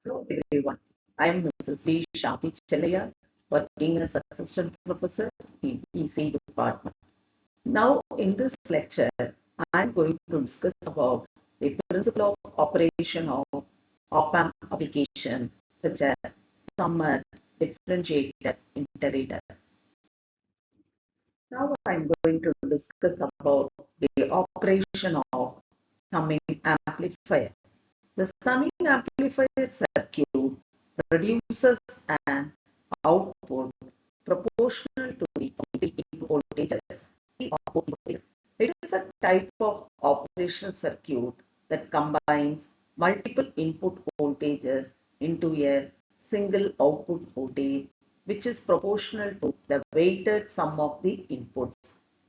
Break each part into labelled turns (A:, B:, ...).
A: Hello everyone, I am Mrs. V. Shanti Chelaya, working as Assistant Professor in EC Department. Now in this lecture, I am going to discuss about the principle of operation of op-amp application such as summer, differentiator, integrator. Now I am going to discuss about the operation of summing amplifier. The summing amplifier circuit produces an output proportional to the input voltages. It is a type of operational circuit that combines multiple input voltages into a single output voltage, which is proportional to the weighted sum of the inputs.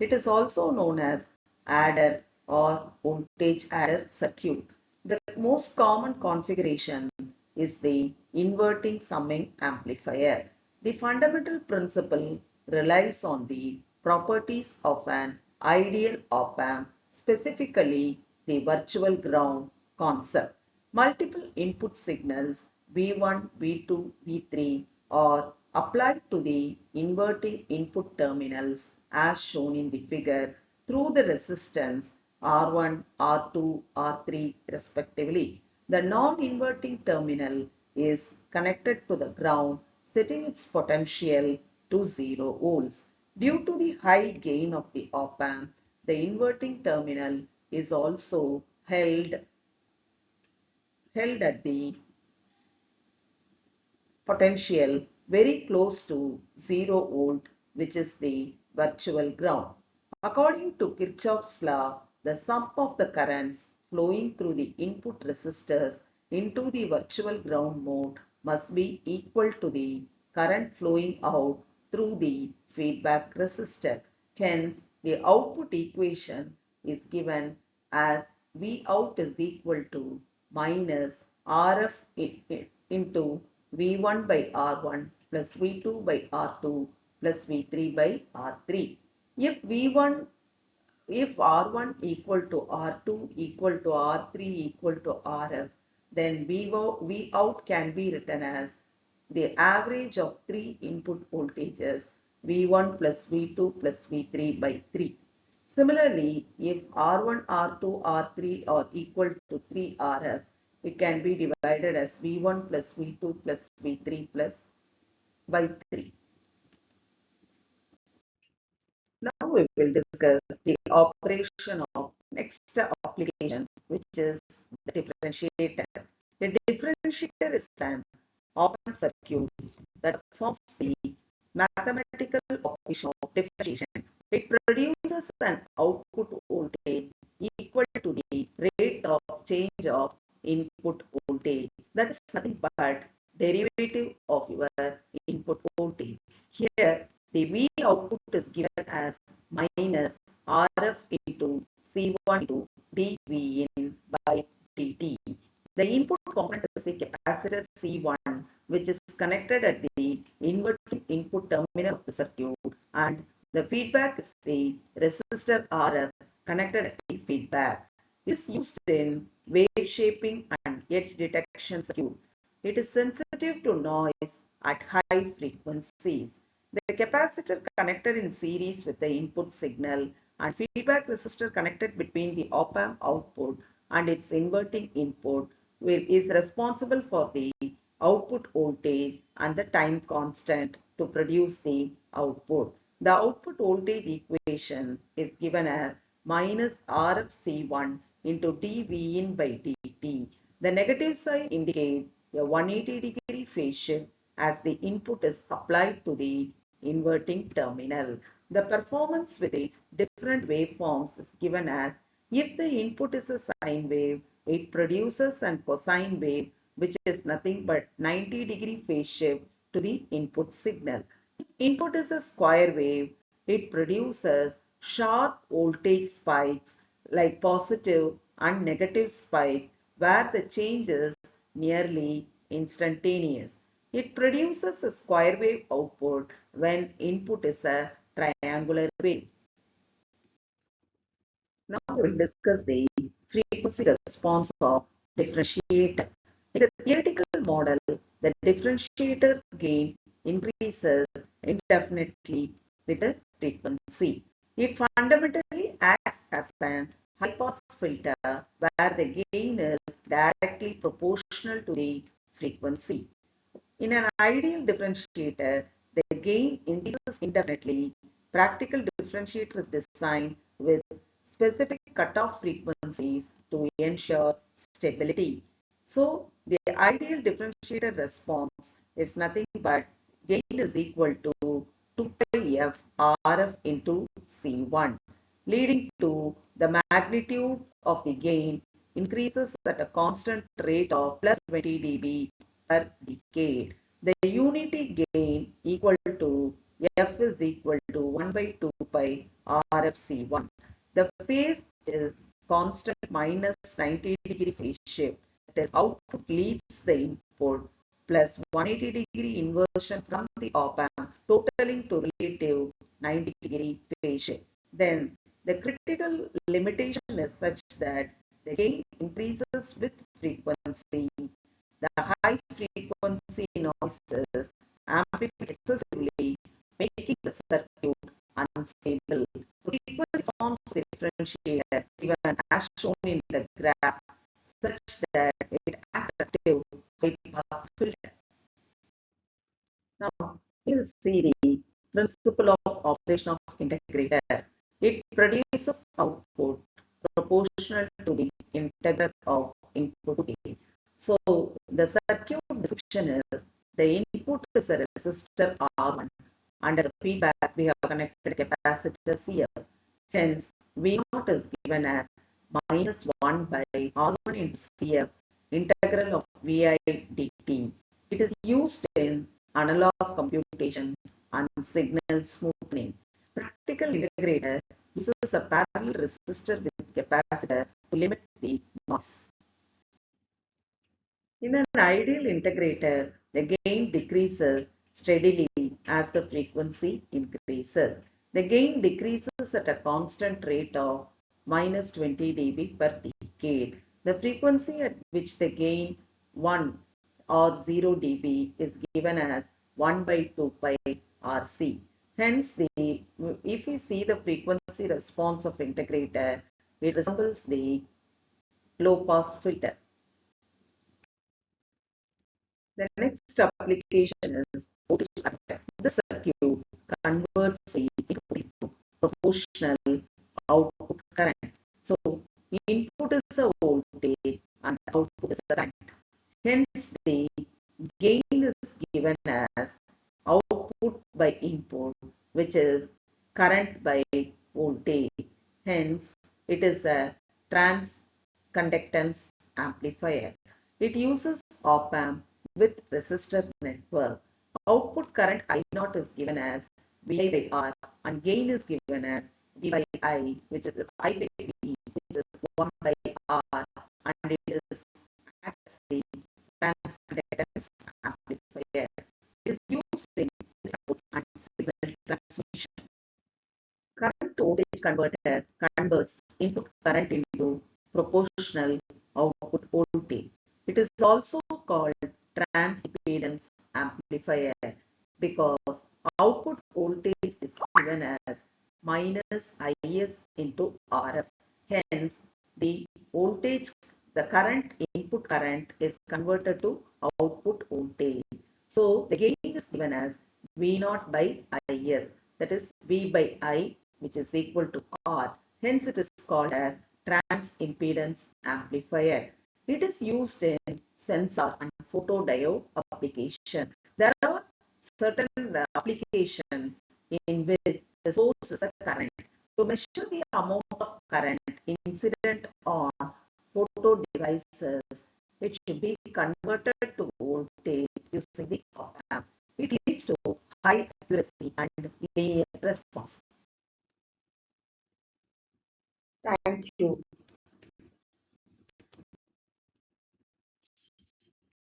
A: It is also known as adder or voltage adder circuit. The most common configuration is the inverting summing amplifier. The fundamental principle relies on the properties of an ideal op-amp, specifically the virtual ground concept. Multiple input signals V1, V2, V3 are applied to the inverting input terminals as shown in the figure through the resistance R1, R2, R3 respectively. The non-inverting terminal is connected to the ground, setting its potential to 0 volts. Due to the high gain of the op-amp, the inverting terminal is also held at the potential very close to 0 volt, which is the virtual ground. According to Kirchhoff's law, the sum of the currents flowing through the input resistors into the virtual ground mode must be equal to the current flowing out through the feedback resistor. Hence, the output equation is given as V out is equal to minus RF into V1 by R1 plus V2 by R2 plus V3 by R3. If R1 equal to R2 equal to R3 equal to RF, then V out can be written as the average of three input voltages V1 plus V2 plus V3 by 3. Similarly, if R1, R2, R3 are equal to 3 RF, it can be divided as V1 plus V2 plus V3 plus by 3. Now we will discuss the operation of next application, which is the differentiator. The differentiator is an op-amp circuit that performs the mathematical operation of differentiation. It produces an output voltage equal to the rate of change of input voltage. That is nothing but derivative of your input voltage. Here, the V output is given as minus RF into C1 into dV in by dt. The input component is the capacitor C1, which is connected at the inverting input terminal of the circuit, and the feedback is the resistor RF connected at the feedback. It is used in wave shaping and edge detection circuit. It is sensitive to noise at high frequencies. The capacitor connected in series with the input signal and feedback resistor connected between the op-amp output and its inverting input is responsible for the output voltage and the time constant to produce the output. The output voltage equation is given as minus RFC1 into dV in by dt. The negative side indicates a 180-degree phase shift as the input is applied to the inverting terminal. The performance with the different waveforms is given as if the input is a sine wave, it produces an cosine wave which is nothing but 90-degree phase shift to the input signal. If input is a square wave, it produces sharp voltage spikes like positive and negative spike where the change is nearly instantaneous. It produces a square wave output when input is a triangular wave. Now we will discuss the frequency response of differentiator. In the theoretical model, the differentiator gain increases indefinitely with the frequency. It fundamentally acts as an high-pass filter where the gain is directly proportional to the frequency. In an ideal differentiator, the gain increases indefinitely. Practical differentiator is designed with specific cutoff frequencies to ensure stability. So, the ideal differentiator response is nothing but gain is equal to 2 pi f RF into C1, leading to the magnitude of the gain increases at a constant rate of plus 20 dB per decade. The unity gain equal to F is equal to 1 by 2 pi RFC1. The phase is constant minus 90-degree phase shift. That is, output leads the input plus 180-degree inversion from the op-amp, totaling to relative 90-degree phase shift. Then the critical limitation is such that the gain increases with frequency. The high frequency noises amplify excessively, making the circuit unstable. Frequency response differentiator given as shown in the graph such that it acts active high pass filter. Now, we'll see the principle of operation of integrator. It produces output proportional to the integral of input gain. So, the circuit description is the input is a resistor R1. Under the feedback, we have connected capacitors here. Hence, V0 is given as minus 1 by R1 into CF integral of VI dt. It is used in analog computation and signal smoothing. Practical integrator uses a parallel resistor with capacitor to limit the noise. In an ideal integrator, the gain decreases steadily as the frequency increases. The gain decreases at a constant rate of minus 20 dB per decade. The frequency at which the gain 1 or 0 dB is given as 1 by 2 pi RC. Hence, if we see the frequency response of integrator, it resembles the low pass filter. The next application is voltage converter. This circuit converts the input into proportional output current. So, input is a voltage and output is a current. Hence, the gain is given as output by input, which is current by voltage. Hence, it is a transconductance amplifier. It uses op-amp with resistor network. Output current I0 is given as Vi by R and gain is given as V by I, which is I by V, which is 1 by R, and it is acts as the transconductance amplifier. It is used in output and signal transmission. Current voltage converter converts input current into proportional output voltage. It is also called transimpedance amplifier because output voltage is given as minus Is into Rf. Hence, the voltage, the current input current is converted to output voltage. So, the gain is given as V0 by Is, that is V by I, which is equal to R. Hence, it is called as transimpedance amplifier. It is used in sensor and photodiode application. There are certain applications in which the source is a current. To measure the amount of current incident on photo devices, it should be converted to voltage using the op-amp. It leads to high accuracy and linear response. Thank you.